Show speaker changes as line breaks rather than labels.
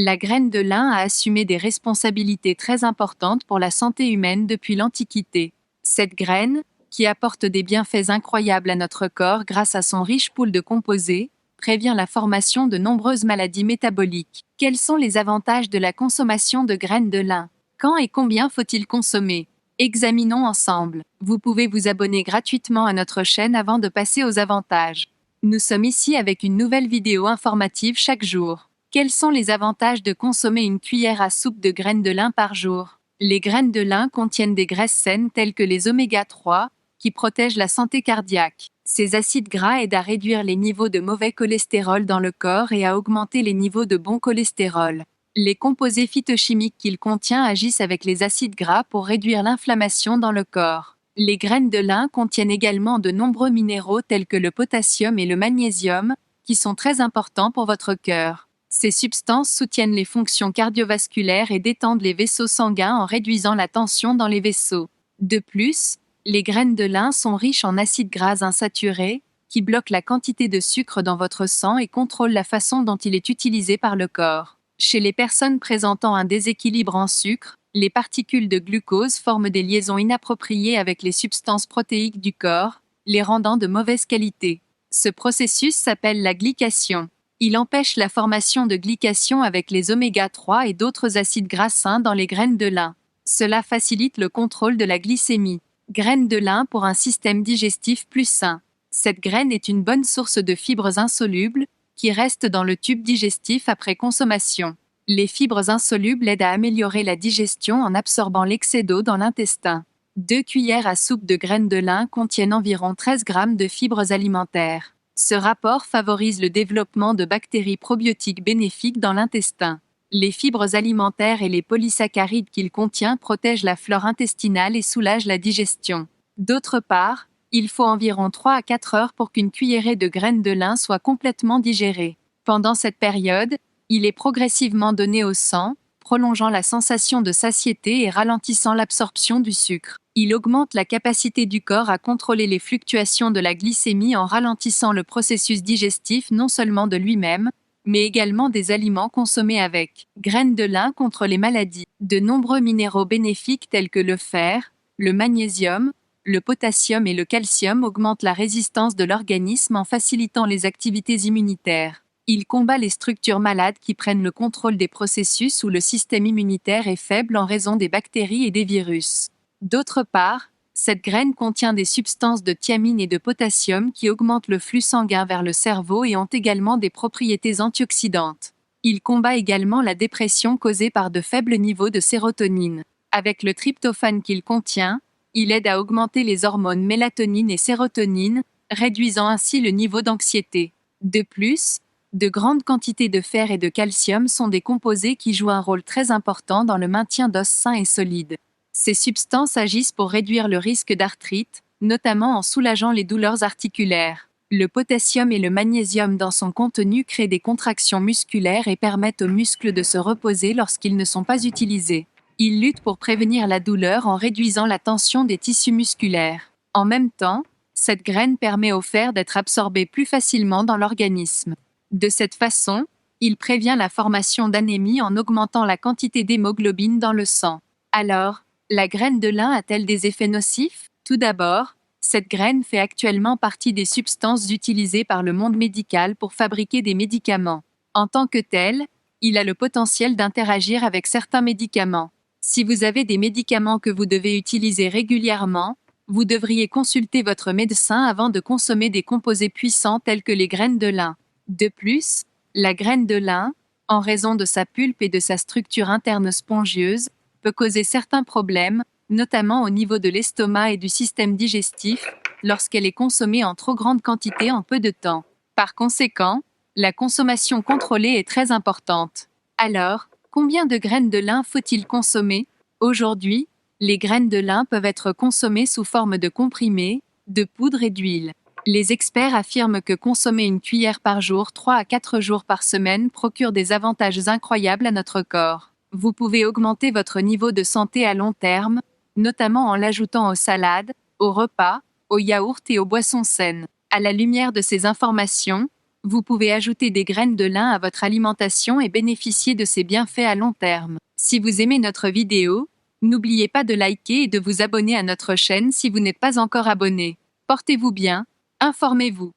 La graine de lin a assumé des responsabilités très importantes pour la santé humaine depuis l'Antiquité. Cette graine, qui apporte des bienfaits incroyables à notre corps grâce à son riche pool de composés, prévient la formation de nombreuses maladies métaboliques. Quels sont les avantages de la consommation de graines de lin? Quand et combien faut-il consommer? Examinons ensemble. Vous pouvez vous abonner gratuitement à notre chaîne avant de passer aux avantages. Nous sommes ici avec une nouvelle vidéo informative chaque jour. Quels sont les avantages de consommer une cuillère à soupe de graines de lin par jour? Les graines de lin contiennent des graisses saines telles que les oméga 3, qui protègent la santé cardiaque. Ces acides gras aident à réduire les niveaux de mauvais cholestérol dans le corps et à augmenter les niveaux de bon cholestérol. Les composés phytochimiques qu'il contient agissent avec les acides gras pour réduire l'inflammation dans le corps. Les graines de lin contiennent également de nombreux minéraux tels que le potassium et le magnésium, qui sont très importants pour votre cœur. Ces substances soutiennent les fonctions cardiovasculaires et détendent les vaisseaux sanguins en réduisant la tension dans les vaisseaux. De plus, les graines de lin sont riches en acides gras insaturés, qui bloquent la quantité de sucre dans votre sang et contrôlent la façon dont il est utilisé par le corps. Chez les personnes présentant un déséquilibre en sucre, les particules de glucose forment des liaisons inappropriées avec les substances protéiques du corps, les rendant de mauvaise qualité. Ce processus s'appelle la glycation. Il empêche la formation de glycation avec les oméga 3 et d'autres acides gras sains dans les graines de lin. Cela facilite le contrôle de la glycémie. Graines de lin pour un système digestif plus sain. Cette graine est une bonne source de fibres insolubles, qui restent dans le tube digestif après consommation. Les fibres insolubles aident à améliorer la digestion en absorbant l'excès d'eau dans l'intestin. 2 cuillères à soupe de graines de lin contiennent environ 13 grammes de fibres alimentaires. Ce rapport favorise le développement de bactéries probiotiques bénéfiques dans l'intestin. Les fibres alimentaires et les polysaccharides qu'il contient protègent la flore intestinale et soulagent la digestion. D'autre part, il faut environ 3 à 4 heures pour qu'une cuillerée de graines de lin soit complètement digérée. Pendant cette période, il est progressivement donné au sang, prolongeant la sensation de satiété et ralentissant l'absorption du sucre. Il augmente la capacité du corps à contrôler les fluctuations de la glycémie en ralentissant le processus digestif non seulement de lui-même, mais également des aliments consommés avec. Graines de lin contre les maladies. De nombreux minéraux bénéfiques tels que le fer, le magnésium, le potassium et le calcium augmentent la résistance de l'organisme en facilitant les activités immunitaires. Il combat les structures malades qui prennent le contrôle des processus où le système immunitaire est faible en raison des bactéries et des virus. D'autre part, cette graine contient des substances de thiamine et de potassium qui augmentent le flux sanguin vers le cerveau et ont également des propriétés antioxydantes. Il combat également la dépression causée par de faibles niveaux de sérotonine. Avec le tryptophane qu'il contient, il aide à augmenter les hormones mélatonine et sérotonine, réduisant ainsi le niveau d'anxiété. De plus, de grandes quantités de fer et de calcium sont des composés qui jouent un rôle très important dans le maintien d'os sains et solides. Ces substances agissent pour réduire le risque d'arthrite, notamment en soulageant les douleurs articulaires. Le potassium et le magnésium dans son contenu créent des contractions musculaires et permettent aux muscles de se reposer lorsqu'ils ne sont pas utilisés. Ils luttent pour prévenir la douleur en réduisant la tension des tissus musculaires. En même temps, cette graine permet au fer d'être absorbé plus facilement dans l'organisme. De cette façon, il prévient la formation d'anémie en augmentant la quantité d'hémoglobine dans le sang. Alors, la graine de lin a-t-elle des effets nocifs? Tout d'abord, cette graine fait actuellement partie des substances utilisées par le monde médical pour fabriquer des médicaments. En tant que tel, il a le potentiel d'interagir avec certains médicaments. Si vous avez des médicaments que vous devez utiliser régulièrement, vous devriez consulter votre médecin avant de consommer des composés puissants tels que les graines de lin. De plus, la graine de lin, en raison de sa pulpe et de sa structure interne spongieuse, peut causer certains problèmes, notamment au niveau de l'estomac et du système digestif, lorsqu'elle est consommée en trop grande quantité en peu de temps. Par conséquent, la consommation contrôlée est très importante. Alors, combien de graines de lin faut-il consommer? Aujourd'hui, les graines de lin peuvent être consommées sous forme de comprimés, de poudre et d'huile. Les experts affirment que consommer une cuillère par jour 3 à 4 jours par semaine procure des avantages incroyables à notre corps. Vous pouvez augmenter votre niveau de santé à long terme, notamment en l'ajoutant aux salades, aux repas, aux yaourts et aux boissons saines. À la lumière de ces informations, Vous pouvez ajouter des graines de lin à votre alimentation et bénéficier de ses bienfaits à long terme. Si vous aimez notre vidéo, n'oubliez pas de liker et de vous abonner à notre chaîne si vous n'êtes pas encore abonné. Portez-vous bien, informez-vous.